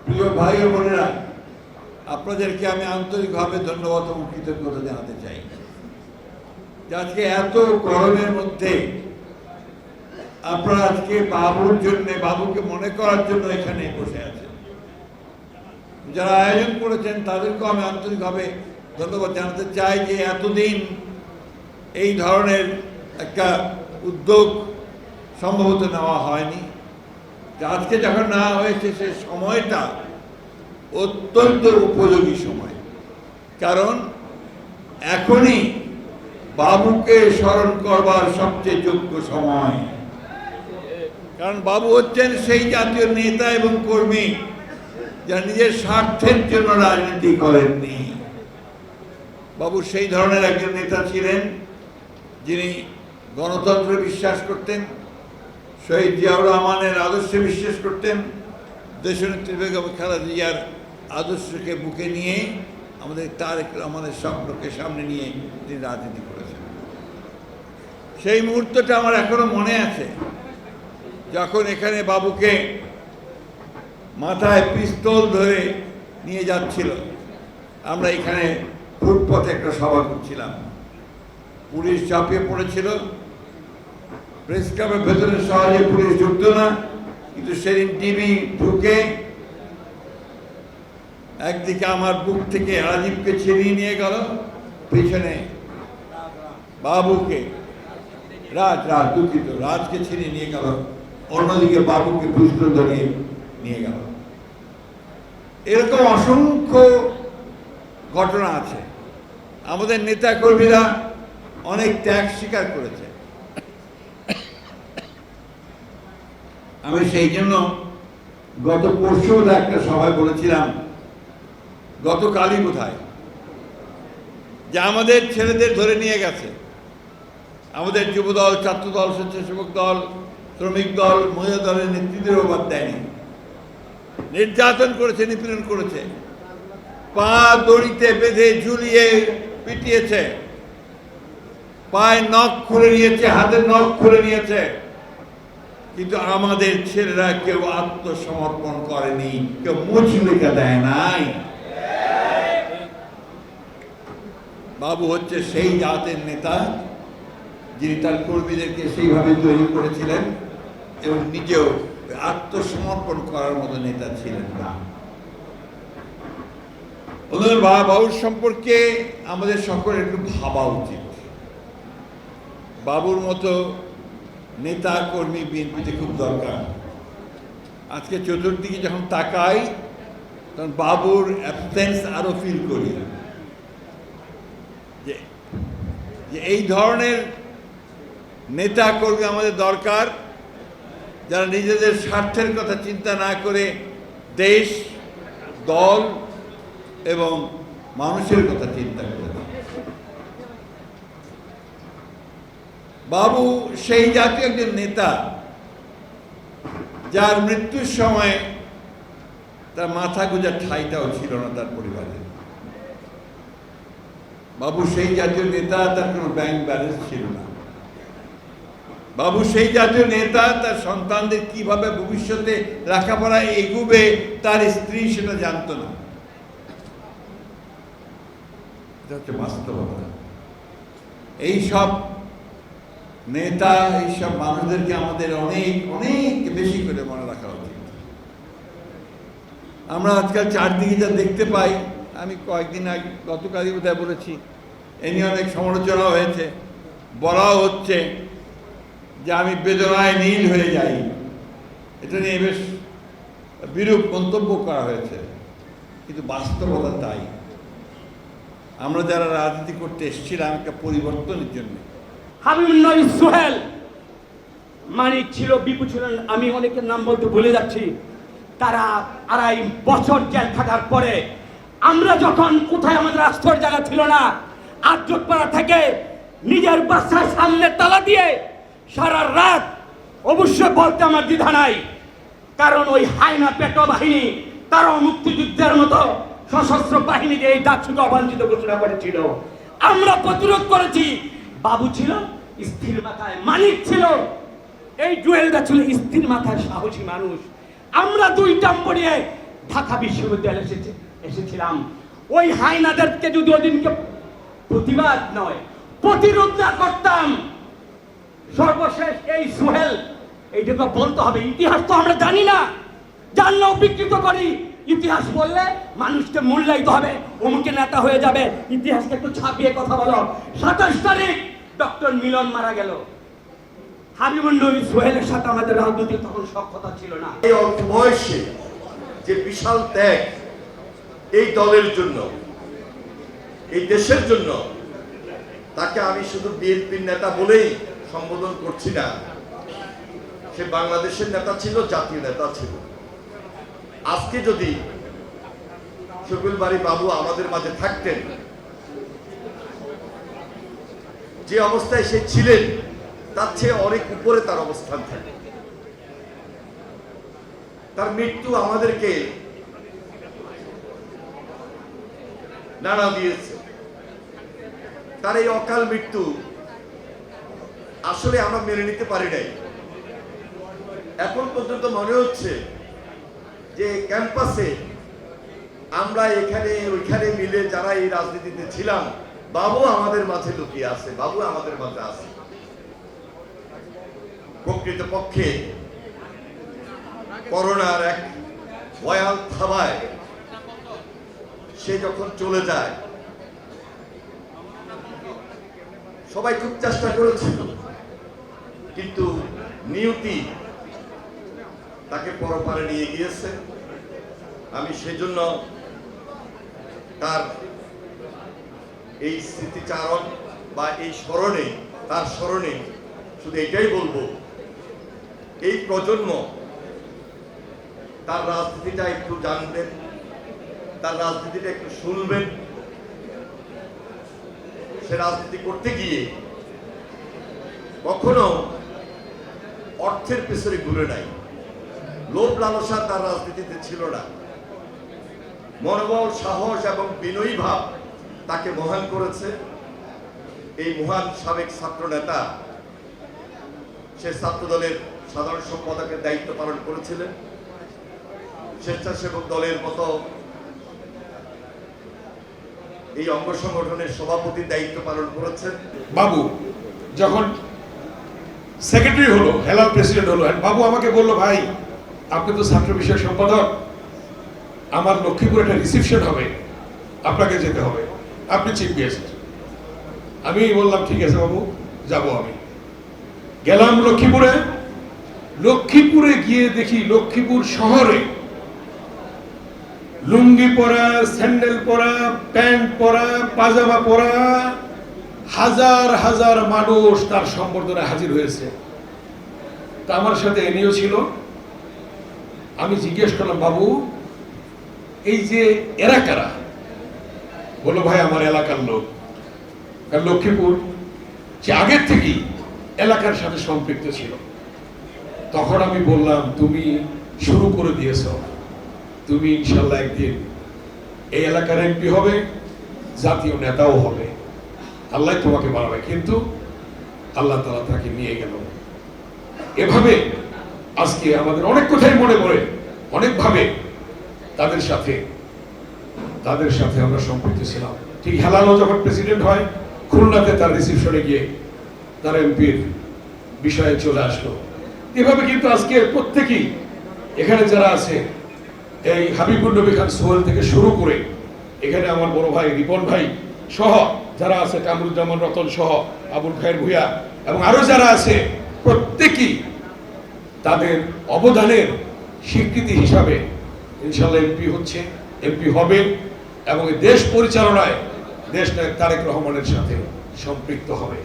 প্রিয় ভাই ও বোনেরা, আপনাদেরকে আমি আন্তরিকভাবে ধন্যবাদ এবং কৃতজ্ঞতা জানাতে চাই যে আজকে এত গরমের মধ্যে আপনারা আজকে বাবুর জন্য, বাবুকে মনে করার জন্য এখানে বসে আছেন। যারা আয়োজন করেছেন তাদেরকেও আমি আন্তরিকভাবে ধন্যবাদ জানাতে চাই যে এতদিন এই ধরনের একটা উদ্যোগ সম্ভবত নেওয়া হয়নি। আজকে যখন নেওয়া হয়েছে সে সময়টা অত্যন্ত উপযোগী সময়, কারণ এখনই বাবুকে স্মরণ করবার সবচেয়ে যোগ্য সময়। কারণ বাবু হচ্ছেন সেই জাতীয় নেতা এবং কর্মী যারা নিজের স্বার্থের জন্য রাজনীতি করেননি। বাবু সেই ধরনের একজন নেতা ছিলেন যিনি গণতন্ত্রে বিশ্বাস করতেন, শহীদ জিয়াউর রহমানের আদর্শে বিশ্বাস করতেন, দেশনেত্রী বেগম খালেদা জিয়ার আদর্শকে বুকে নিয়ে আমাদের তারেক রহমানের স্বপ্নকে সামনে নিয়ে তিনি রাজনীতি করেছেন। সেই মুহূর্তটা আমার এখনো মনে আছে, যখন এখানে বাবুকে মাথায় পিস্তল ধরে নিয়ে যাচ্ছিল। আমরা এখানে ফুটপথে একটা সভা করছিলাম, পুলিশ চাপিয়ে পড়েছিল। প্রেস ক্লাবের ভেতরে সহজে পুলিশ ঢুকত না, কিন্তু সেদিন টিভি ঢুকে একদিকে আমার বুক থেকে রাজীবকে ছিনিয়ে নিয়ে গেল, পিছনে বাবুকে রাজকে ছিনিয়ে নিয়ে গেল, অন্যদিকে বাবুকে পিস্তল ধরিয়ে নিয়ে গেল। এরকম অসংখ্য ঘটনা আছে। আমাদের নেতা কর্মীরা অনেক ত্যাগ স্বীকার করেছে। আমি সেই জন্য গত পরশু একটা সভায় বলেছিলাম, গতকালই বোধহয়, যে আমাদের ছেলেদের ধরে নিয়ে গেছে, আমাদের যুবদল, ছাত্রদল, স্বেচ্ছাসেবক দল, শ্রমিক দল, মহিলা দলের নেতৃত্বেরও বাদ দেয়নি। নির্যাতন করেছে, নিপীড়ন করেছে, পা দড়িতে বেঁধে ঝুলিয়ে পিটিয়েছে, পায়ে নখ খুলে নিয়েছে, হাতের নখ খুলে নিয়েছে, কিন্তু আমাদের ছেলেরা কেউ আত্মসমর্পণ করেনি, কেউ মুচলেখা দেয় নাই। বাবু হচ্ছে সেই জাতের নেতা যিনি তার কর্মীদেরকে সেইভাবে তৈরি করেছিলেন এবং নিজেও আত্মসমর্পণ করার মতো নেতা ছিলেন না। ওদের বাবুর সম্পর্কে আমাদের সকলের একটু ভাবা উচিত। বাবুর মতো নেতা কর্মী বিএনপিতে খুব দরকার। আজকে চতুর্দিকে যখন তাকাই তখন বাবুর অ্যাবসেন্স আরো ফিল করি, যে এই ধরনের নেতা কর্মী আমাদের দরকার, যারা নিজেদের স্বার্থের কথা চিন্তা না করে দেশ, দল এবং মানুষের কথা চিন্তা করে। বাবু সেই জাতীয় একজন নেতা যার মৃত্যুর সময় তার মাথা গোঁজার ঠাঁইটাও ছিল না তার পরিবারে। বাবু সেই জাতীয় নেতা, তার কোনো ব্যাংক ব্যালেন্স ছিল না। বাবু সেই জাতীয় নেতা, তার সন্তানদের কিভাবে ভবিষ্যতে লেখাপড়া এগুবে তার স্ত্রী সেটা জানতো না। এটা হচ্ছে বাস্তবতা। এইসব নেতা, এইসব মানুষদেরকে আমাদের অনেক অনেক বেশি করে মনে রাখা উচিত। আমরা আজকাল চারদিকে যা দেখতে পাই, আমি কয়েকদিন আগে, গতকালই বোধহয় বলেছি, এ নিয়ে অনেক সমালোচনা হয়েছে, বলাও হচ্ছে যে আমি বেদনায় নীল হয়ে যাই। এটা নিয়ে বেশ বিরূপ মন্তব্য করা হয়েছে, কিন্তু বাস্তবতা তাই। আমরা যারা রাজনীতি করতে এসেছিলাম একটা পরিবর্তনের জন্য, হাবিবুল্লাহ সোহেল, মানিক ছিল, বিপু ছিলেন, আমি অনেকের নাম বলতে ভুলে যাচ্ছি, তারা 2.5 বছর জেল থাকার পরে আমরা যখন কোথায় আমাদের আশ্রর জায়গা ছিল না, আটজোটপাড়া থেকে নিজের বাসার সামনে তালা দিয়ে সারা রাত, অবশ্যই বলতে আমার দ্বিধা নাই, কারণ ওই হায়না পেটো বাহিনী তারাও মুক্তিযুদ্ধের মতো সশস্ত্র বাহিনীকে এই ডাকসুকে অবাঞ্ছিত ঘোষণা করেছিল। আমরা প্রতিরোধ করেছি। বাবু ছিল স্থির মাথায়, মানিক ছিল, এই জুয়েলটা ছিল স্থির মাথায় সাহসী মানুষ। আমরা 2 টাম্বরিয়ে ঢাকা বিশ্ববিদ্যালয়ে এসেছিলাম। ওই হায়নাদেরকে যদি ওদিনকে প্রতিবাদ নয় প্রতিরোধ না করতাম, সর্বশেষ এই সোহেল, এইটুকু বলতে হবে, ইতিহাস তো আমরা জানি না, জানলেও বিকৃত করি। ইতিহাস বললে মানুষকে মূল্যায়িত হবে, অমুকে নেতা হয়ে যাবে। ইতিহাসকে একটু ছাপিয়ে কথা বলো। 27 তারিখ ডক্টর মিলন মারা গেল। হাবিবুন নবী সোহেলের সাথে আমাদের রাজনৈতিক তখন সখ্যতা ছিল না। এই অল্প বয়সে যে বিশাল ত্যাগ এই দলের জন্য, এই দেশের জন্য, তাকে আমি শুধু বিএনপির নেতা বলেই সম্বোধন করছি না। সে বাংলাদেশের নেতা ছিল, জাতীয় নেতা ছিল। আজকে যদি শফিউল বারী বাবু আমাদের মাঝে থাকতেন, যে অবস্থায় সে ছিলেন তার চেয়ে অনেক উপরে তার অবস্থান থাকে। তার মৃত্যু আমাদেরকে নাড়া দিয়েছে। তার এই অকাল মৃত্যু আসলে আমরা মেনে নিতে পারি নাই। এখন পর্যন্ত মনে হচ্ছে যে ক্যাম্পাসে আমরা এখানে ওইখানে মিলে যারা এই রাজনীতিতে ছিলাম, বাবু আমাদের মাঝে লুকিয়ে আছে, বাবু আমাদের মাঝে আছে। প্রকৃতপক্ষে করোনার এক ভয়াল থাবায় সে যখন চলে যায়, সবাই খুব চেষ্টা করেছিল, কিন্তু নিয়তি তাকে পরপারে নিয়ে গিয়েছে। আমি সেজন্য তার এই স্মৃতিচারণ বা এই স্মরণে, তার স্মরণে শুধু এটাই বলবো, এই প্রজন্ম তার রাজনীতিটা একটু জানবেন, তার রাজনীতিটা একটু শুনবেন। সে রাজনীতি করতে গিয়ে কখনো অর্থের পেছনে ঘুরে নাই, লোভ লালসা তার রাজনীতিতে ছিল না। মনোবল, সাহস এবং বিনয়ী ভাব তাকে মহান করেছে। এই মহান সাবেক ছাত্র নেতা, সে ছাত্রদলের সাধারণ সম্পাদকের দায়িত্ব পালন করেছিলেন, স্বেচ্ছাসেবক দলের মতো এই অঙ্গ সংগঠনের সভাপতির দায়িত্ব পালন করেছেন। বাবু যখন সেক্রেটারি হলো, হেলাল প্রেসিডেন্ট হলো, বাবু আমাকে বললো, ভাই আপনি তো ছাত্র বিষয়ক সম্পাদক, আমার লক্ষ্মীপুরে একটা রিসেপশন হবে, আপনাকে যেতে হবে, আপনি চিফ গেস্ট। আমি বললাম ঠিক আছে বাবু, যাব। আমি গেলাম লক্ষ্মীপুরে। লক্ষ্মীপুরে গিয়ে দেখি লক্ষ্মীপুর শহরে লুঙ্গি পরা, স্যান্ডেল পরা, প্যান্ট পরা, পাজামা পরা হাজার হাজার মানুষ তার সম্বর্ধনায় হাজির হয়েছে। তা আমার সাথে এনেও ছিল। আমি জিজ্ঞেস করলাম, বাবু এই যে এরা কারা? বললো, ভাই আমার এলাকার লোক। কারণ লক্ষ্মীপুর যে আগের থেকেই এলাকার সাথে সম্পৃক্ত ছিল। তখন আমি বললাম, তুমি শুরু করে দিয়েছ, তুমি ইনশাল্লাহ একদিন এই এলাকার এমপি হবে, জাতীয় নেতাও হবে, আল্লাহ তোমাকে বাড়াবে। কিন্তু আল্লাহ তাআলা তাকে নিয়ে গেল। এভাবে আজকে আমাদের অনেক কথাই মনে পড়ে, অনেকভাবে তাদের সাথে আমরা সম্পৃক্ত ছিলাম। ঠিক হেলালও যখন প্রেসিডেন্ট হয়, খুলনাতে তার রিসেপশনে গিয়ে তার এমপির বিষয়ে চলে আসলো। এভাবে কিন্তু আজকে প্রত্যেকেই এখানে যারা আছে, এই হাবিবুন নবী খান সোহেল থেকে শুরু করে এখানে আমার বড় ভাই রিপন ভাই সহ যারা আছে, কামরুজ্জামান রতন সহ, আবুল খায়ের ভুইয়া এবং আরো যারা আছে, প্রত্যেকেই তাদের অবদানের স্বীকৃতি হিসাবে ইনশাআল্লাহ এমপি হচ্ছে, এমপি হবে এবং দেশ পরিচালনায় দেশ নায়ক তারেক রহমানের সাথে সম্পৃক্ত হবে।